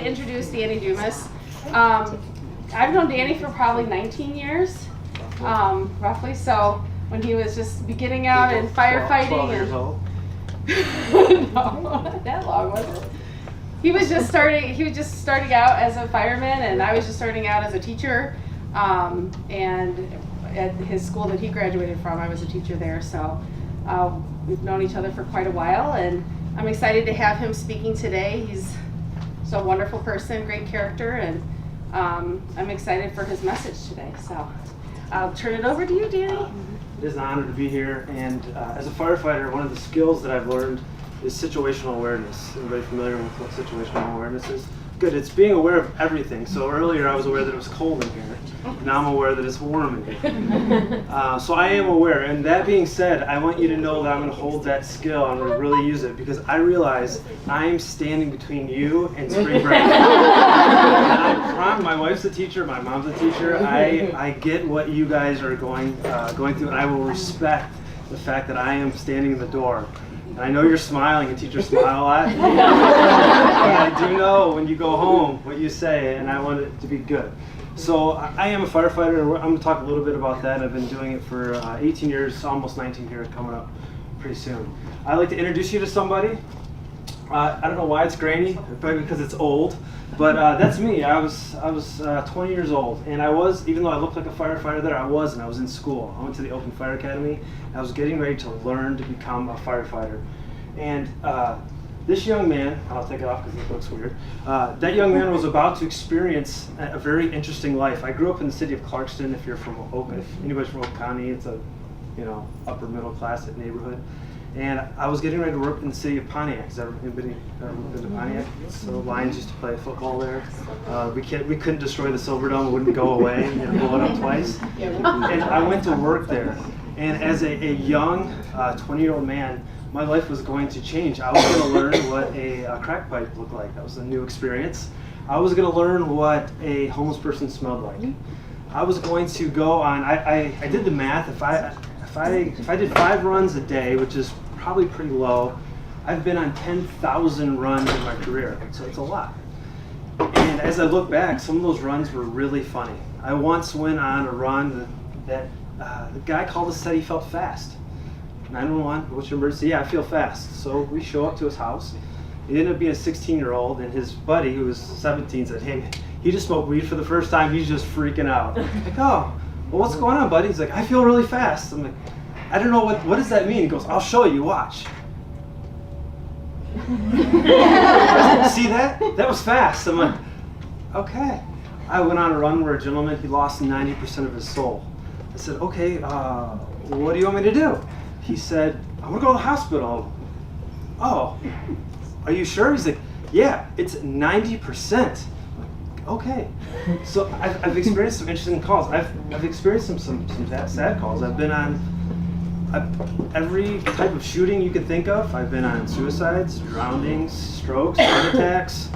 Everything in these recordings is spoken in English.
to introduce Danny Dumas. I've known Danny for probably 19 years, roughly. So when he was just beginning out in firefighting, 12 years old. No, not that long, was it? He was just starting out as a fireman, and I was just starting out as a teacher. And at his school that he graduated from, I was a teacher there. So we've known each other for quite a while, and I'm excited to have him speaking today. He's so a wonderful person, great character, and I'm excited for his message today. So I'll turn it over to you, Danny. It is an honor to be here, and as a firefighter, one of the skills that I've learned is situational awareness. Everybody familiar with what situational awareness is? Good, it's being aware of everything. So earlier I was aware that it was cold in here. Now I'm aware that it's warm in here. So I am aware, and that being said, I want you to know that I'm going to hold that skill. I'm going to really use it because I realize I'm standing between you and spring break. My wife's a teacher, my mom's a teacher. I get what you guys are going through, and I will respect the fact that I am standing in the door. And I know you're smiling, and teachers smile a lot. But I do know when you go home what you say, and I want it to be good. So I am a firefighter, and I'm going to talk a little bit about that. I've been doing it for 18 years, almost 19 here, coming up pretty soon. I'd like to introduce you to somebody. I don't know why it's grainy, probably because it's old, but that's me. I was 20 years old, and I was, even though I looked like a firefighter there, I was in school. I went to the Open Fire Academy. I was getting ready to learn to become a firefighter. And this young man, I'll take it off because it looks weird, that young man was about to experience a very interesting life. I grew up in the city of Clarkston. If you're from Oak, if anybody's from Oak County, it's a upper middle class neighborhood. And I was getting ready to work in the city of Pontiac. Has anybody ever been to Pontiac? So the Lions used to play football there. We couldn't destroy the Silverdome; it wouldn't go away. You had to blow it up twice. And I went to work there. And as a young 20-year-old man, my life was going to change. I was going to learn what a crack pipe looked like. That was a new experience. I was going to learn what a homeless person smelled like. I was going to go on. I did the math. If I did 5 runs a day, which is probably pretty low, I've been on 10,000 runs in my career, so it's a lot. And as I look back, some of those runs were really funny. I once went on a run that the guy called us, said he felt fast. 911, what's your emergency? Yeah, I feel fast. So we show up to his house. He ended up being a 16-year-old, and his buddy, who was 17, said, hey, he just smoked weed for the first time. He's just freaking out. I'm like, oh, well, what's going on, buddy? He's like, I feel really fast. I'm like, I don't know, what does that mean? He goes, I'll show you, watch. See that? That was fast. I'm like, okay. I went on a run where a gentleman, he lost 90% of his soul. I said, okay, what do you want me to do? He said, I want to go to the hospital. Oh, are you sure? He's like, yeah, it's 90%. Okay. So I've experienced some interesting calls. I've experienced some sad calls. I've been on every type of shooting you can think of. I've been on suicides, drownings, strokes, heart attacks,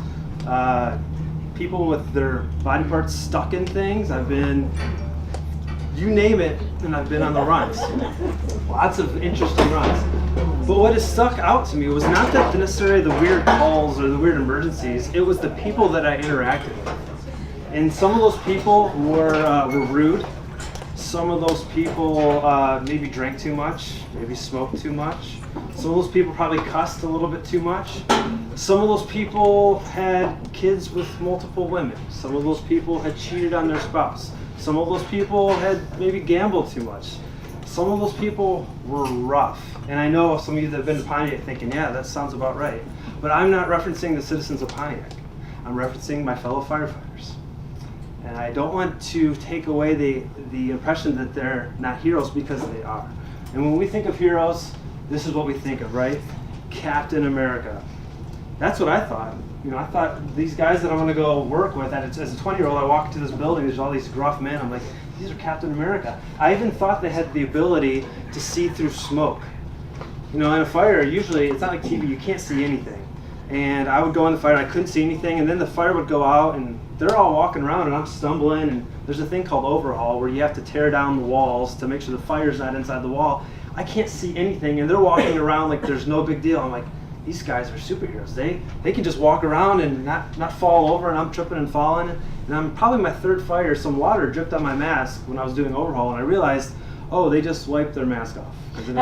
people with their body parts stuck in things. I've been, you name it, and I've been on the runs. Lots of interesting runs. But what has stuck out to me was not that necessarily the weird calls or the weird emergencies, it was the people that I interacted with. And some of those people were rude. Some of those people maybe drank too much, maybe smoked too much. Some of those people probably cussed a little bit too much. Some of those people had kids with multiple women. Some of those people had cheated on their spouse. Some of those people had maybe gambled too much. Some of those people were rough. And I know some of you that have been to Pontiac thinking, yeah, that sounds about right. But I'm not referencing the citizens of Pontiac. I'm referencing my fellow firefighters. And I don't want to take away the impression that they're not heroes, because they are. And when we think of heroes, this is what we think of, right? Captain America. That's what I thought. You know, I thought these guys that I'm going to go work with, as a 20-year-old, I walk into this building, there's all these gruff men. I'm like, these are Captain America. I even thought they had the ability to see through smoke. You know, in a fire, usually, it's not like TV, you can't see anything. And I would go in the fire, I couldn't see anything, and then the fire would go out, and they're all walking around, and I'm stumbling, and there's a thing called overhaul where you have to tear down the walls to make sure the fire's not inside the wall. I can't see anything, and they're walking around like there's no big deal. I'm like, these guys are superheroes. They can just walk around and not fall over, and I'm tripping and falling. And I'm probably my third fire, some water dripped on my mask when I was doing overhaul, and I realized, oh, they just wiped their mask off. Because the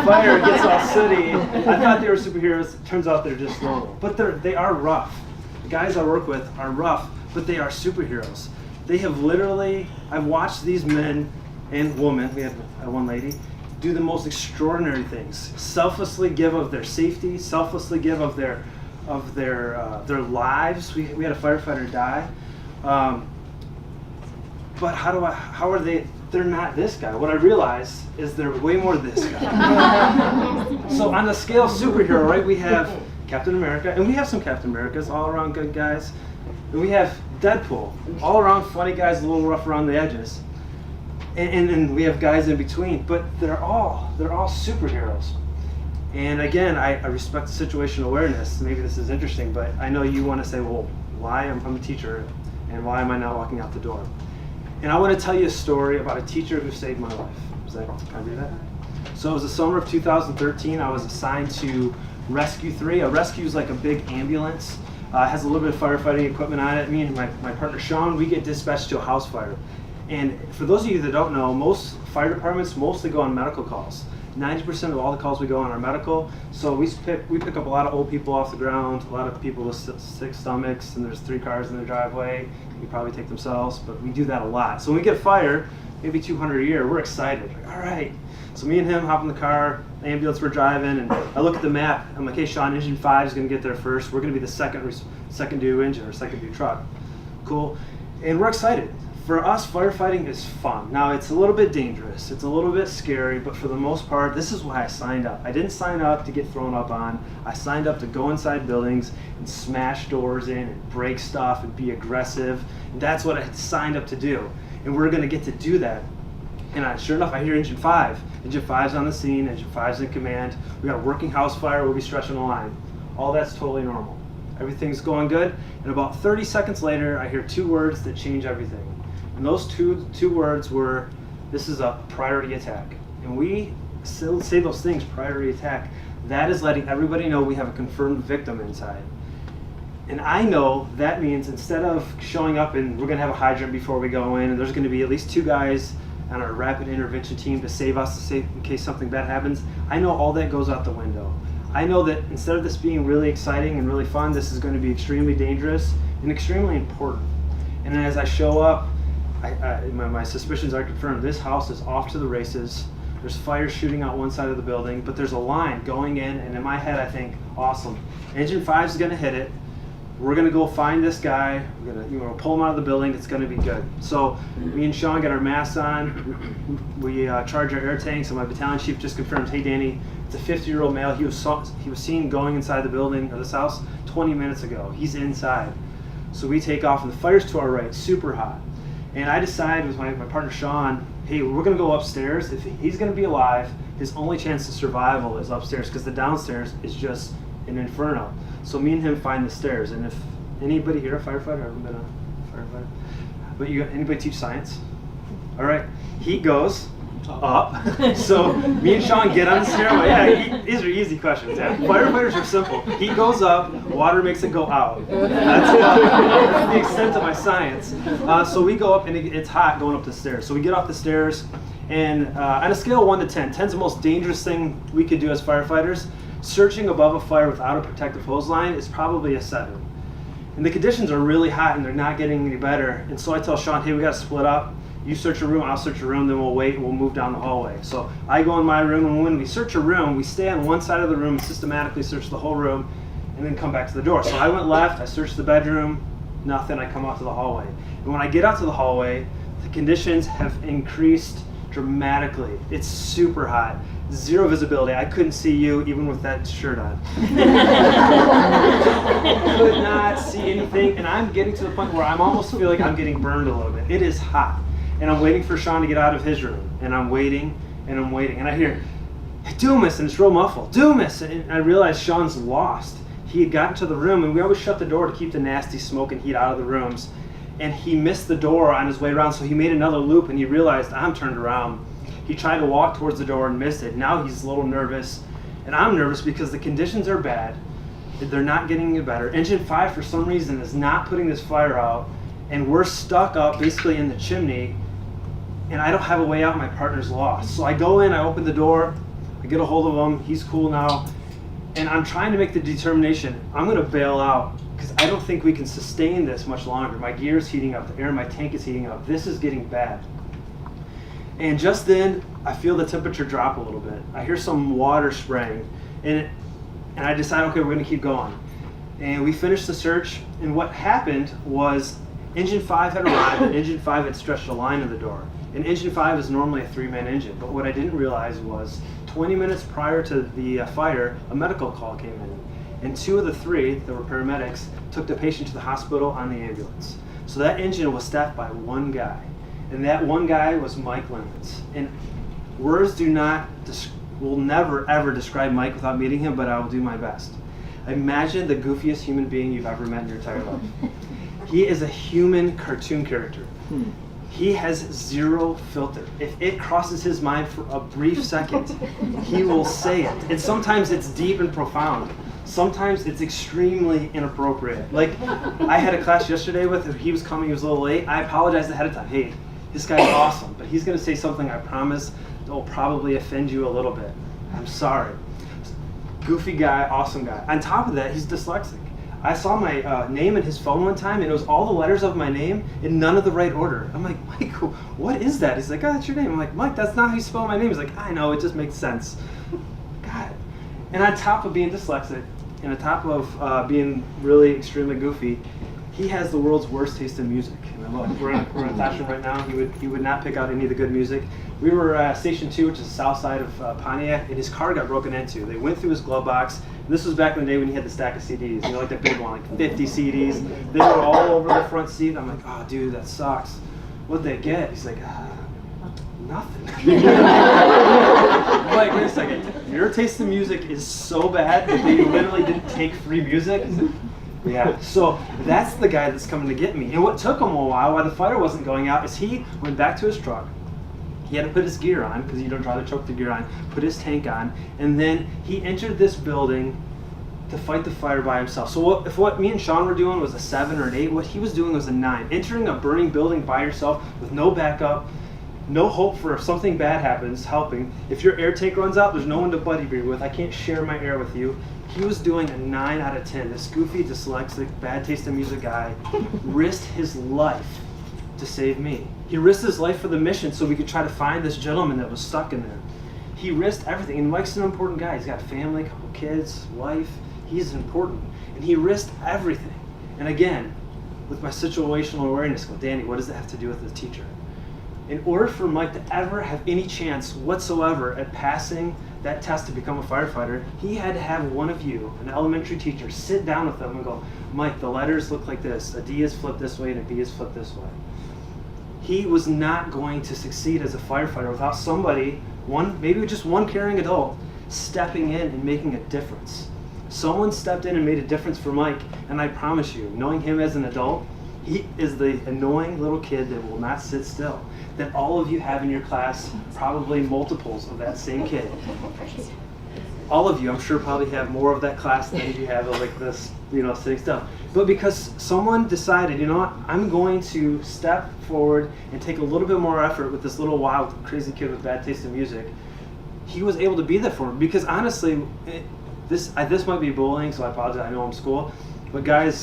fire gets all sooty. I thought they were superheroes. It turns out they're just normal. But they are rough. The guys I work with are rough, but they are superheroes. They have literally, I've watched these men and women, we have one lady, do the most extraordinary things. Selflessly give of their safety, selflessly give of their lives. We had a firefighter die. But how are they? They're not this guy. What I realized is they're way more this guy. So on the scale of superhero, right, we have Captain America, and we have some Captain Americas, all around good guys. And we have Deadpool, all around funny guys, a little rough around the edges. And we have guys in between, but they're all superheroes. And again, I respect the situational awareness. Maybe this is interesting, but I know you want to say, well, why? I'm a teacher, and why am I not walking out the door? And I want to tell you a story about a teacher who saved my life. Can I do that? So it was the summer of 2013. I was assigned to Rescue 3. A rescue is like a big ambulance. Has a little bit of firefighting equipment on it. Me and my partner Sean, we get dispatched to a house fire. And for those of you that don't know, most fire departments mostly go on medical calls. 90% of all the calls we go on are medical. So we pick up a lot of old people off the ground, a lot of people with sick stomachs, and there's 3 cars in their driveway. You probably take themselves, but we do that a lot. So when we get a fire, maybe 200 a year, we're excited. Like, all right. So me and him hop in the car, the ambulance we're driving, and I look at the map. I'm like, hey, Sean, engine 5 is going to get there first. We're going to be the second due engine or second due truck. Cool. And we're excited. For us, firefighting is fun. Now, it's a little bit dangerous. It's a little bit scary, but for the most part, this is why I signed up. I didn't sign up to get thrown up on. I signed up to go inside buildings and smash doors in and break stuff and be aggressive. And that's what I signed up to do. And we're going to get to do that. And sure enough, I hear engine 5. Engine 5's on the scene. Engine 5's in command. We got a working house fire. We'll be stretching the line. All that's totally normal. Everything's going good. And about 30 seconds later, I hear 2 words that change everything. And those two words were, this is a priority attack. And we still say those things, priority attack. That is letting everybody know we have a confirmed victim inside. And I know that means instead of showing up and we're going to have a hydrant before we go in, and there's going to be at least 2 guys on our rapid intervention team to save us in case something bad happens, I know all that goes out the window. I know that instead of this being really exciting and really fun, this is going to be extremely dangerous and extremely important. And as I show up, my suspicions are confirmed. This house is off to the races. There's fire shooting out one side of the building, but there's a line going in, and in my head I think, awesome. Engine 5 is going to hit it. We're going to go find this guy. We're going to pull him out of the building. It's going to be good. So me and Sean get our masks on. We charge our air tanks, and my battalion chief just confirms, hey Danny, it's a 50-year-old male. He was seen going inside the building or this house 20 minutes ago. He's inside. So we take off, and the fire's to our right, super hot. And I decide with my partner Sean, hey, we're going to go upstairs. If he's going to be alive, his only chance of survival is upstairs because the downstairs is just an inferno. So me and him find the stairs. And if anybody here a firefighter, I've been a firefighter, but anybody teach science? All right, he goes up. So me and Sean get on the stairway. Yeah, these are easy questions. Yeah. Firefighters are simple. He goes up, water makes it go out. That's the extent of my science. So we go up, and it's hot going up the stairs. So we get off the stairs, and on a scale of 1 to 10, 10's the most dangerous thing we could do as firefighters. Searching above a fire without a protective hose line is probably a 7. And the conditions are really hot, and they're not getting any better. And so I tell Sean, hey, we got to split up. You search a room, I'll search a room, then we'll wait and we'll move down the hallway. So I go in my room, and when we search a room, we stay on one side of the room and systematically search the whole room and then come back to the door. So I went left, I searched the bedroom, nothing, I come out to the hallway. And when I get out to the hallway, the conditions have increased dramatically. It's super hot, 0 visibility. I couldn't see you even with that shirt on. Could not see anything, and I'm getting to the point where I'm almost feel like I'm getting burned a little bit. It is hot. And I'm waiting for Sean to get out of his room. And I'm waiting, and I'm waiting. And I hear, hey, Dumas, and it's real muffled, Dumas! And I realize Sean's lost. He had gotten to the room, and we always shut the door to keep the nasty smoke and heat out of the rooms. And he missed the door on his way around, so he made another loop, and he realized, I'm turned around. He tried to walk towards the door and missed it. Now he's a little nervous. And I'm nervous because the conditions are bad. They're not getting any better. Engine 5, for some reason, is not putting this fire out, and we're stuck up basically in the chimney, and I don't have a way out. My partner's lost. So I go in, I open the door, I get a hold of him. He's cool now, and I'm trying to make the determination. I'm going to bail out because I don't think we can sustain this much longer. My gear's heating up, the air in my tank is heating up. This is getting bad. And just then, I feel the temperature drop a little bit. I hear some water spraying, and I decide, okay, we're going to keep going. And we finished the search, and what happened was engine 5 had arrived, and engine 5 had stretched a line in the door. And engine 5 is normally a 3-man engine, but what I didn't realize was 20 minutes prior to the fire, a medical call came in. And 2 of the 3, that were paramedics, took the patient to the hospital on the ambulance. So that engine was staffed by 1 guy. And that 1 guy was Mike Lemons. And words will never ever describe Mike without meeting him, but I will do my best. Imagine the goofiest human being you've ever met in your entire life. He is a human cartoon character. He has 0 filter. If it crosses his mind for a brief second, he will say it. And sometimes it's deep and profound. Sometimes it's extremely inappropriate. Like, I had a class yesterday with him. He was coming, he was a little late. I apologized ahead of time. Hey, this guy's awesome, but he's gonna say something, I promise, that will probably offend you a little bit. I'm sorry. Goofy guy, awesome guy. On top of that, he's dyslexic. I saw my name in his phone one time, and it was all the letters of my name in none of the right order. I'm like, Mike, what is that? He's like, oh, that's your name. I'm like, Mike, that's not how you spell my name. He's like, I know, it just makes sense. God. And on top of being dyslexic, and on top of being really extremely goofy, he has the world's worst taste in music. And look, we're in a classroom right now. He would not pick out any of the good music. We were at Station 2, which is the south side of Pontiac, and his car got broken into. They went through his glove box. And this was back in the day when he had the stack of CDs, you know, like the big one, like 50 CDs. They were all over the front seat. I'm like, oh, dude, that sucks. What'd they get? He's like, nothing. I'm like, wait a second. Your taste in music is so bad that they literally didn't take free music? Yeah, so that's the guy that's coming to get me. And what took him a while the fire wasn't going out is he went back to his truck. He had to put his gear on, because you don't try to choke the gear on, put his tank on, and then he entered this building to fight the fire by himself. So if what me and Sean were doing was a 7 or an 8, what he was doing was a 9. Entering a burning building by yourself with no backup, no hope for if something bad happens, helping. If your air tank runs out, there's no one to buddy beer with. I can't share my air with you. He was doing a 9 out of 10. This goofy, dyslexic, bad taste in music guy risked his life to save me. He risked his life for the mission so we could try to find this gentleman that was stuck in there. He risked everything, and Mike's an important guy. He's got a family, a couple kids, wife. He's important, and he risked everything. And again, with my situational awareness, go, Danny, what does that have to do with the teacher? In order for Mike to ever have any chance whatsoever at passing that test to become a firefighter, he had to have one of you, an elementary teacher, sit down with them and go, Mike, the letters look like this. A D is flipped this way and a B is flipped this way. He was not going to succeed as a firefighter without somebody, maybe just one caring adult, stepping in and making a difference. Someone stepped in and made a difference for Mike, and I promise you, knowing him as an adult, he is the annoying little kid that will not sit still, that all of you have in your class, probably multiples of that same kid. All of you, I'm sure, probably have more of that class than you have of like this, sitting still. But because someone decided, you know what, I'm going to step forward and take a little bit more effort with this little wild, crazy kid with bad taste in music, he was able to be there for him. Because honestly, this might be bullying, so I apologize, I know I'm school, but guys,